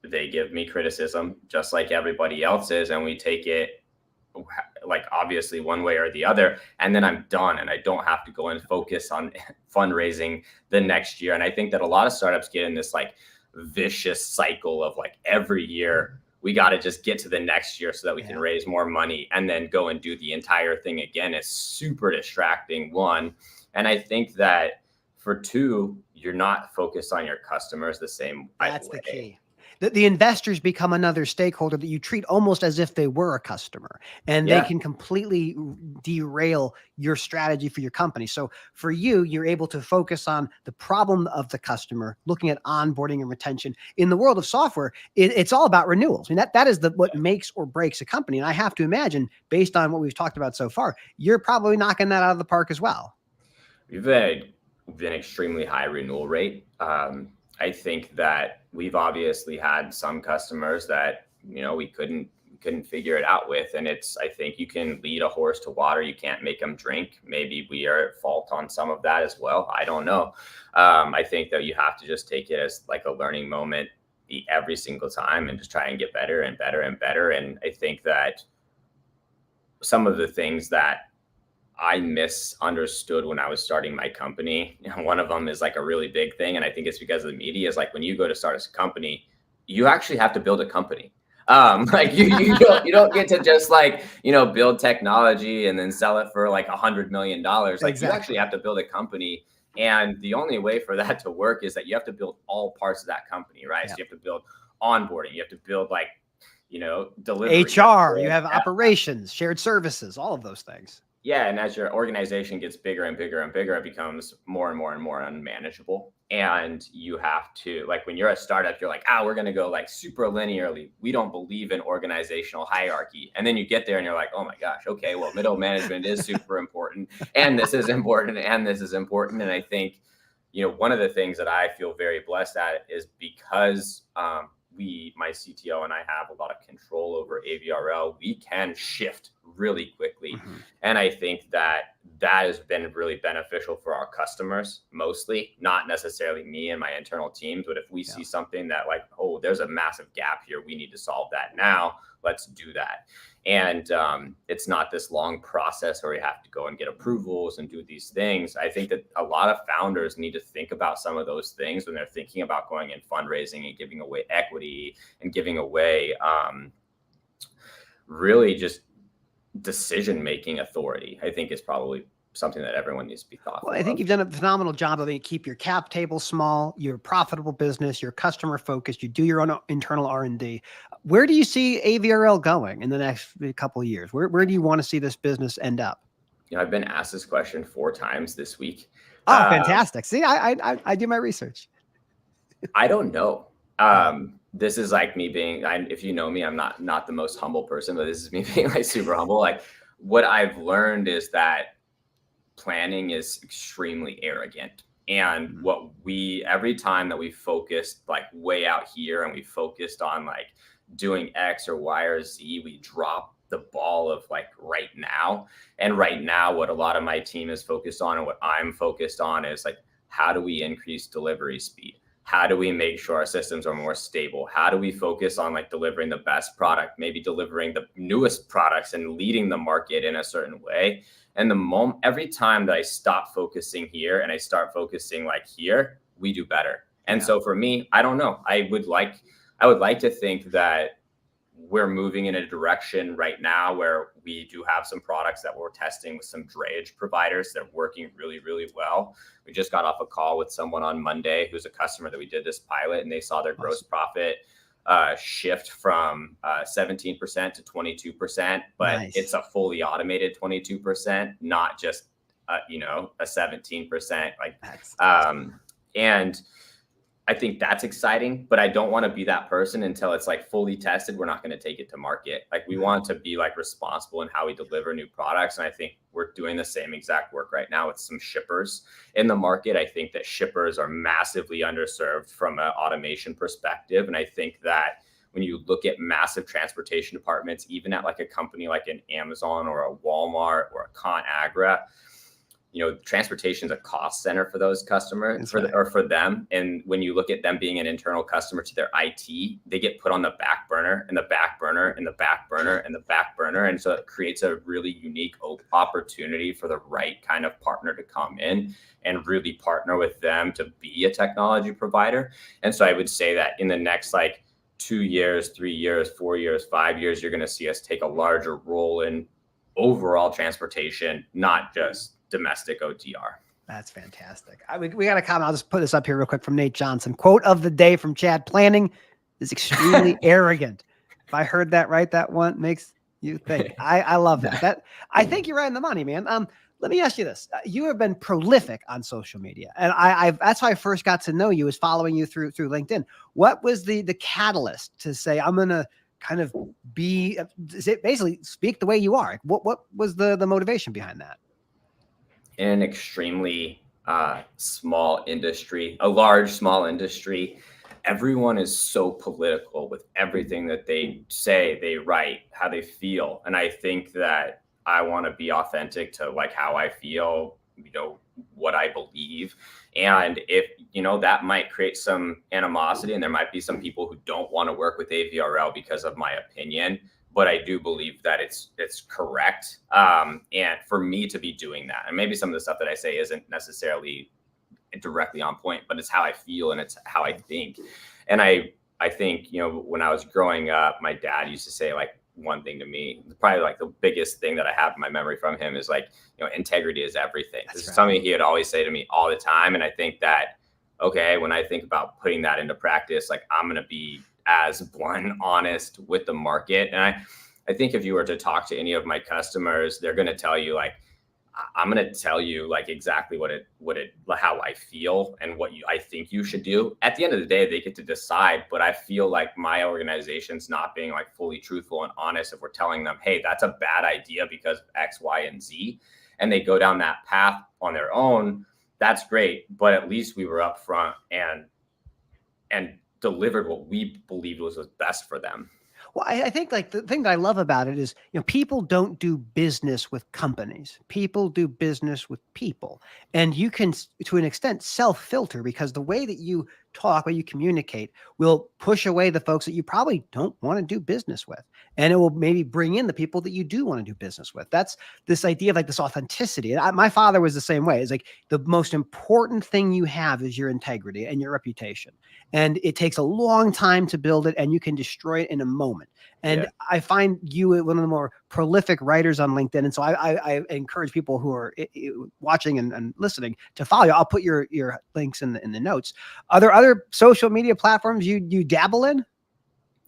they give me criticism just like everybody else's. And we take it like obviously one way or the other. And then I'm done and I don't have to go and focus on fundraising the next year. And I think that a lot of startups get in this like vicious cycle of like every year we got to just get to the next year so that we can raise more money and then go and do the entire thing again. It's super distracting, one. And I think that for two, you're not focused on your customers the same way. That's the key. The investors become another stakeholder that you treat almost as if they were a customer, and they can completely derail your strategy for your company. So for you, you're able to focus on the problem of the customer, looking at onboarding and retention. In the world of software, it's all about renewals. I mean, that is what makes or breaks a company. And I have to imagine, based on what we've talked about so far, you're probably knocking that out of the park as well. We've had an extremely high renewal rate. I think that we've obviously had some customers that, we couldn't figure it out with. And I think you can lead a horse to water. You can't make them drink. Maybe we are at fault on some of that as well. I don't know. I think that you have to just take it as like a learning moment every single time and just try and get better and better and better. And I think that some of the things that I misunderstood when I was starting my company, one of them is like a really big thing. And I think it's because of the media, is like when you go to start a company, you actually have to build a company. Like you don't get to just like, build technology and then sell it for like $100 million. Like Exactly. you actually have to build a company. And the only way for that to work is that you have to build all parts of that company, right? Yeah. So you have to build onboarding, you have to build like, delivery. HR, you have operations, shared services, all of those things. Yeah, and as your organization gets bigger and bigger and bigger, it becomes more and more and more unmanageable. And you have to, like, when you're a startup, you're like, we're going to go like super linearly. We don't believe in organizational hierarchy. And then you get there and you're like, oh my gosh, okay, well, middle management is super important. And this is important. And this is important. And I think, one of the things that I feel very blessed at is because my CTO and I have a lot of control over AVRL, we can shift really quickly. Mm-hmm. And I think that has been really beneficial for our customers, mostly, not necessarily me and my internal teams. But if we see something that like, oh, there's a massive gap here, we need to solve that now, let's do that. And it's not this long process where you have to go and get approvals and do these things. I think that a lot of founders need to think about some of those things when they're thinking about going in fundraising and giving away equity and giving away really just decision-making authority. I think is probably something that everyone needs to be thoughtful Well, I think of. you've done a phenomenal job of it. You keep your cap table small, you're a profitable business, you're customer focused, you do your own internal R&D. Where do you see AVRL going in the next couple of years? Where do you want to see this business end up? I've been asked this question 4 times this week. Oh, fantastic. See, I do my research. I don't know. This is like me being, if you know me, I'm not the most humble person, but this is me being like super humble. Like what I've learned is that planning is extremely arrogant. And every time that we focused like way out here and we focused on like doing X or Y or Z, we drop the ball of like right now. And right now, what a lot of my team is focused on and what I'm focused on is like, how do we increase delivery speed? How do we make sure our systems are more stable? How do we focus on like delivering the best product, maybe delivering the newest products and leading the market in a certain way? And every time that I stop focusing here and I start focusing like here, we do better. And so for me, I don't know. I would like to think that we're moving in a direction right now where we do have some products that we're testing with some drayage providers. They're working really, really well. We just got off a call with someone on Monday who's a customer that we did this pilot, and they saw their gross profit shift from 17% to 22%, but it's a fully automated 22%, not just a 17%. And I think that's exciting, but I don't want to be that person until it's like fully tested. We're not going to take it to market. Like we want to be like responsible in how we deliver new products. And I think we're doing the same exact work right now with some shippers in the market. I think that shippers are massively underserved from an automation perspective. And I think that when you look at massive transportation departments, even at like a company like an Amazon or a Walmart or a ConAgra, transportation is a cost center for those customers or for them. And when you look at them being an internal customer to their IT, they get put on the back burner and the back burner and the back burner and the back burner. And so it creates a really unique opportunity for the right kind of partner to come in and really partner with them to be a technology provider. And so I would say that in the next like 2 years, 3 years, 4 years, 5 years, you're going to see us take a larger role in overall transportation, not just domestic OTR. That's fantastic. We got a comment. I'll just put this up here real quick from Nate Johnson. Quote of the day from Chad: planning is extremely arrogant. If I heard that right, that one makes you think. I love that. I think you're right in the money, man. Let me ask you this. You have been prolific on social media. And that's how I first got to know you, is following you through LinkedIn. What was the catalyst to say, I'm going to kind of basically speak the way you are? What was the motivation behind that? In an extremely small industry, a large, small industry, everyone is so political with everything that they say, they write, how they feel. And I think that I want to be authentic to like how I feel, what I believe. And if, that might create some animosity, and there might be some people who don't want to work with AVRL because of my opinion. But I do believe that it's correct. And for me to be doing that, and maybe some of the stuff that I say isn't necessarily directly on point, but it's how I feel and it's how I think. And I I think, when I was growing up, my dad used to say like one thing to me, probably like the biggest thing that I have in my memory from him is like, integrity is everything. This is something he would always say to me all the time. And I think that, okay, when I think about putting that into practice, like I'm going to be as blunt, honest with the market. And I think if you were to talk to any of my customers, they're going to tell you like, I'm going to tell you like exactly how I feel and what I think you should do. At the end of the day, they get to decide, but I feel like my organization's not being like fully truthful and honest. If we're telling them, hey, that's a bad idea because of X, Y, and Z, and they go down that path on their own, that's great. But at least we were upfront and delivered what we believed was best for them. Well, I think like the thing that I love about it is, people don't do business with companies. People do business with people. And you can, to an extent, self-filter, because the way that you talk, way you communicate will push away the folks that you probably don't want to do business with. And it will maybe bring in the people that you do want to do business with. That's this idea of like this authenticity. And my father was the same way. It's like the most important thing you have is your integrity and your reputation. And it takes a long time to build it, and you can destroy it in a moment. And I find you one of the more prolific writers on LinkedIn. And so I encourage people who are watching and listening to follow you. I'll put your links in the notes. Are there other social media platforms you dabble in?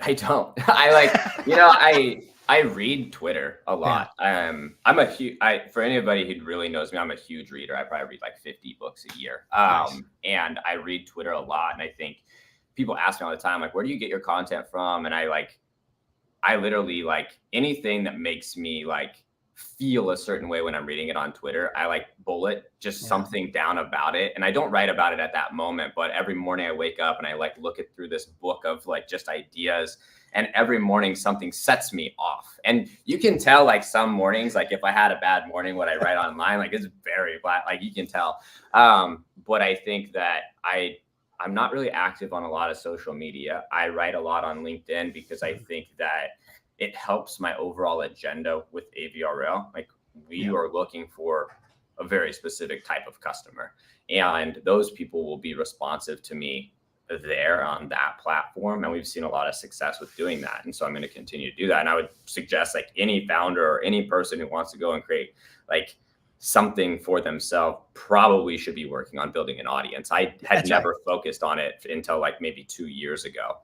I don't. I like, I read Twitter a lot. Yeah. I'm a huge, for anybody who really knows me, I'm a huge reader. I probably read like 50 books a year. Nice. And I read Twitter a lot. And I think people ask me all the time, like, where do you get your content from? And I literally like anything that makes me like feel a certain way when I'm reading it on Twitter. I like bullet just something down about it. And I don't write about it at that moment, but every morning I wake up and I like look through this book of like just ideas. And every morning something sets me off. And you can tell like some mornings, like if I had a bad morning, what I write online, like it's very black, like you can tell. But I think that I'm not really active on a lot of social media. I write a lot on LinkedIn because I think that it helps my overall agenda with AVRL. Like we are looking for a very specific type of customer, and those people will be responsive to me there on that platform. And we've seen a lot of success with doing that. And so I'm going to continue to do that. And I would suggest like any founder or any person who wants to go and create like something for themselves probably should be working on building an audience. I had never focused on it until like maybe 2 years ago.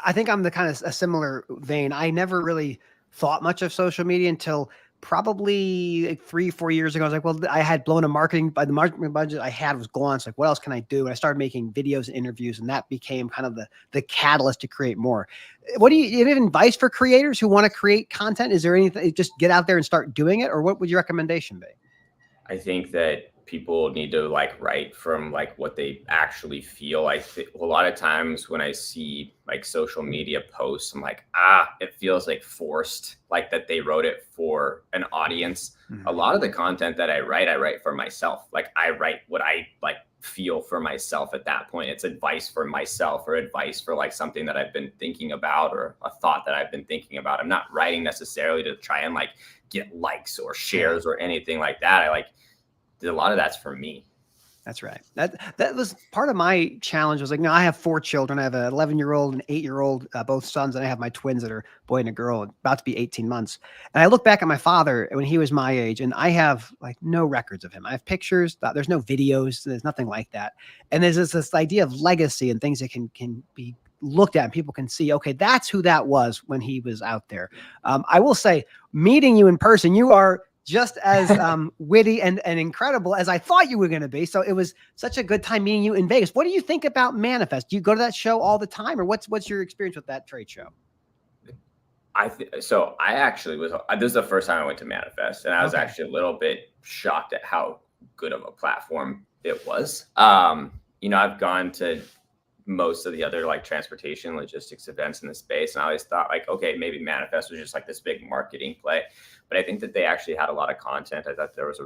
I think I'm the kind of a similar vein. I never really thought much of social media until probably like 3-4 years ago. I was like, well, I had blown the marketing budget I had was gone. It's like, what else can I do? And I started making videos and interviews, and that became kind of the catalyst to create more. What do you have advice for creators who want to create content? Is there anything, just get out there and start doing it? Or what would your recommendation be? I think that people need to like write from like what they actually feel. I think a lot of times when I see like social media posts, I'm like, it feels like forced, like that they wrote it for an audience. Mm-hmm. A lot of the content that I write for myself. Like I write what I like feel for myself at that point. It's advice for myself or advice for like something that I've been thinking about or a thought that I've been thinking about. I'm not writing necessarily to try and like get likes or shares or anything like that. A lot of that's for me. That's right. That was part of my challenge. Was like, I have 4 children. I have an 11-year-old and 8-year-old, both sons, and I have my twins that are boy and a girl, about to be 18 months. And I look back at my father when he was my age, and I have like no records of him. I have pictures. There's no videos. There's nothing like that. And there's this idea of legacy and things that can be looked at and people can see, okay, that's who that was when he was out there. I will say, meeting you in person, you are just as witty and incredible as I thought you were going to be. So it was such a good time meeting you in Vegas. What do you think about Manifest? Do you go to that show all the time, or what's your experience with that trade show? So I actually was, this is the first time I went to Manifest, and I was actually a little bit shocked at how good of a platform it was. I've gone to most of the other like transportation logistics events in the space, and I always thought like, okay, maybe Manifest was just like this big marketing play. But I think that they actually had a lot of content. I thought there was a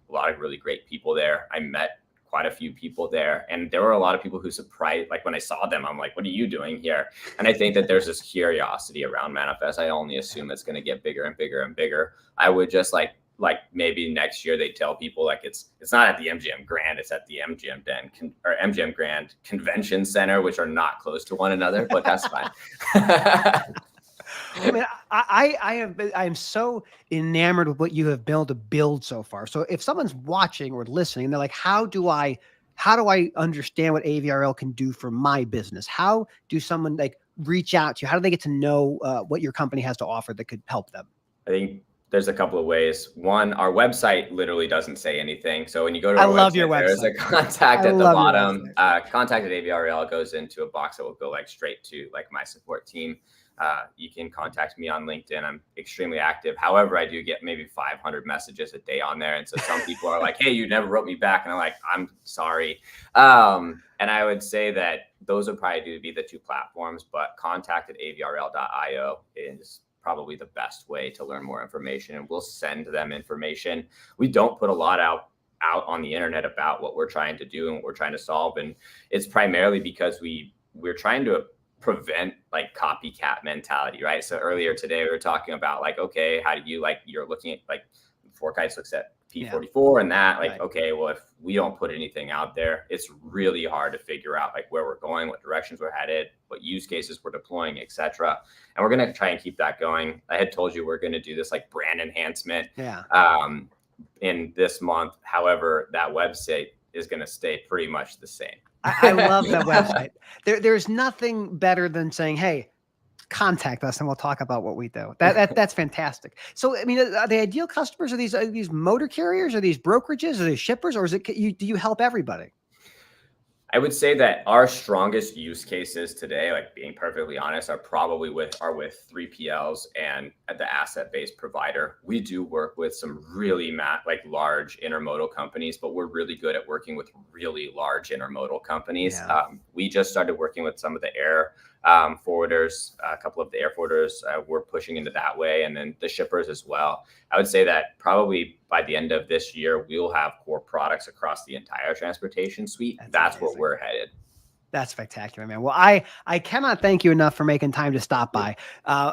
lot of really great people there. I met quite a few people there, and there were a lot of people who surprised, like when I saw them, I'm like, what are you doing here? And I think that there's this curiosity around Manifest. I only assume it's going to get bigger and bigger and bigger. I would just like like maybe next year they tell people like it's not at the MGM Grand, it's at the MGM Den or MGM Grand Convention Center, which are not close to one another, but that's fine. I mean, I am so enamored with what you have built to build so far. So if someone's watching or listening, they're like, how do I understand what AVRL can do for my business? How do someone like reach out to you? How do they get to know what your company has to offer that could help them? I think there's a couple of ways. One, our website literally doesn't say anything. So when you go to I our love website, your there's a website. contact I at the love your bottom. website. Contact at AVRL goes into a box that will go like straight to like my support team. You can contact me on LinkedIn. I'm extremely active. However, I do get maybe 500 messages a day on there. And so some people are like, hey, you never wrote me back. And I'm like, I'm sorry. And I would say that those would probably do be the two platforms, but contact at avrl.io is probably the best way to learn more information, and we'll send them information. We don't put a lot out on the internet about what we're trying to do and what we're trying to solve. And it's primarily because we're trying to prevent like copycat mentality, right? So earlier today we were talking about like, okay, how do you like, you're looking at like Four Kites looks at P44 and that like, okay, well, if we don't put anything out there, it's really hard to figure out like where we're going, what directions we're headed, what use cases we're deploying, etc. And we're going to try and keep that going. I had told you we're going to do this like brand enhancement in this month. However, that website is going to stay pretty much the same. I love that website. There's nothing better than saying, hey, contact us and we'll talk about what we do. That's fantastic. So, I mean, are the ideal customers are these motor carriers, are these brokerages, are they shippers, or is it do you help everybody? I would say that our strongest use cases today, like being perfectly honest, are probably with 3PLs and the asset-based provider. We do work with some really like large intermodal companies, but we're really good at working with really large intermodal companies. We just started working with some of the air forwarders, a couple of the air forwarders. We're pushing into that way, and then the shippers as well. I would say that probably by the end of this year, we'll have core products across the entire transportation suite. That's where we're headed. That's spectacular, man. Well, I cannot thank you enough for making time to stop by.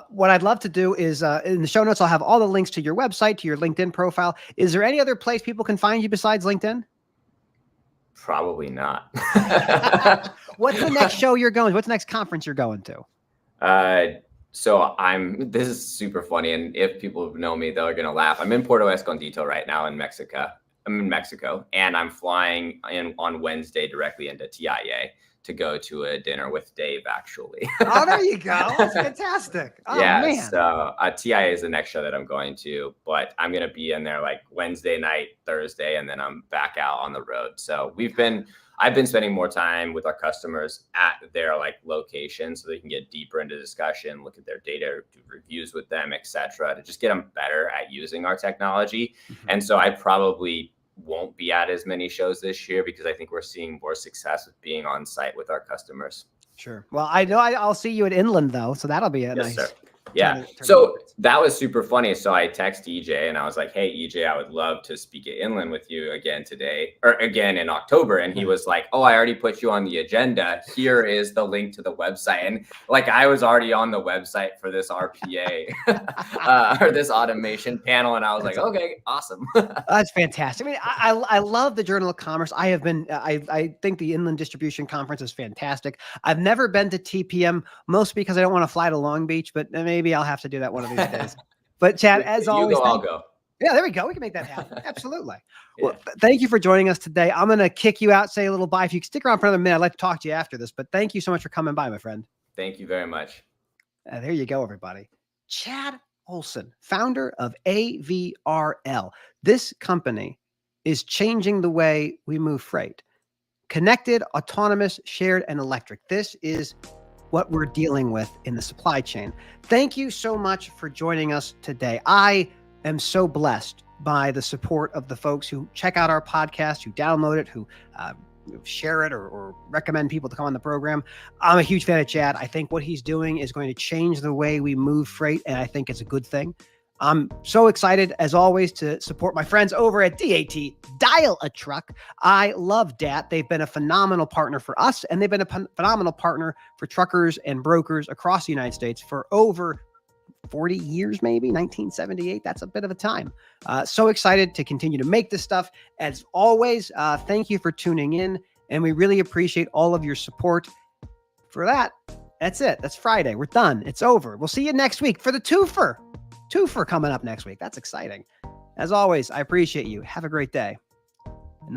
What I'd love to do is in the show notes, I'll have all the links to your website, to your LinkedIn profile. Is there any other place people can find you besides LinkedIn? Probably not. What's the next show you're going? What's the next conference you're going to? So this is super funny. And if people know me, they're going to laugh. I'm in Puerto Escondido right now in Mexico. I'm in Mexico, and I'm flying in on Wednesday directly into TIA to go to a dinner with Dave, actually. Oh, there you go. That's fantastic. Oh, yeah, man. So TIA is the next show that I'm going to, but I'm going to be in there like Wednesday night, Thursday, and then I'm back out on the road. So I've been spending more time with our customers at their like location so they can get deeper into discussion, look at their data, do reviews with them, etc., to just get them better at using our technology. Mm-hmm. And so I probably won't be at as many shows this year because I think we're seeing more success with being on site with our customers. Sure. Well, I know I'll see you at Inland though, so that'll be a nice. Sir. Yeah. So that was super funny. So I text EJ and I was like, hey, EJ, I would love to speak at Inland with you again today or again in October. And he was like, oh, I already put you on the agenda. Here is the link to the website. And like, I was already on the website for this RPA or this automation panel. And I was like, okay, awesome. That's fantastic. I mean, I love the Journal of Commerce. I think the Inland Distribution Conference is fantastic. I've never been to TPM, mostly because I don't want to fly to Long Beach, but maybe I'll have to do that one of these days. But Chad, as always, I'll go. Yeah, there we go. We can make that happen. Absolutely. Yeah. Well, thank you for joining us today. I'm going to kick you out, say a little bye. If you can stick around for another minute, I'd like to talk to you after this. But thank you so much for coming by, my friend. Thank you very much. There you go, everybody. Chad Olesen, founder of AVRL. This company is changing the way we move freight. Connected, autonomous, shared, and electric. This is what we're dealing with in the supply chain. Thank you so much for joining us today. I am so blessed by the support of the folks who check out our podcast, who download it, who share it or recommend people to come on the program. I'm a huge fan of Chad. I think what he's doing is going to change the way we move freight, and I think it's a good thing. I'm so excited, as always, to support my friends over at DAT, Dial a Truck. I love DAT. They've been a phenomenal partner for us, and they've been a phenomenal partner for truckers and brokers across the United States for over 40 years, maybe 1978. That's a bit of a time. So excited to continue to make this stuff. As always, thank you for tuning in, and we really appreciate all of your support. For that, that's it. That's Friday. We're done. It's over. We'll see you next week for the twofer. Twofer coming up next week. That's exciting. As always, I appreciate you. Have a great day.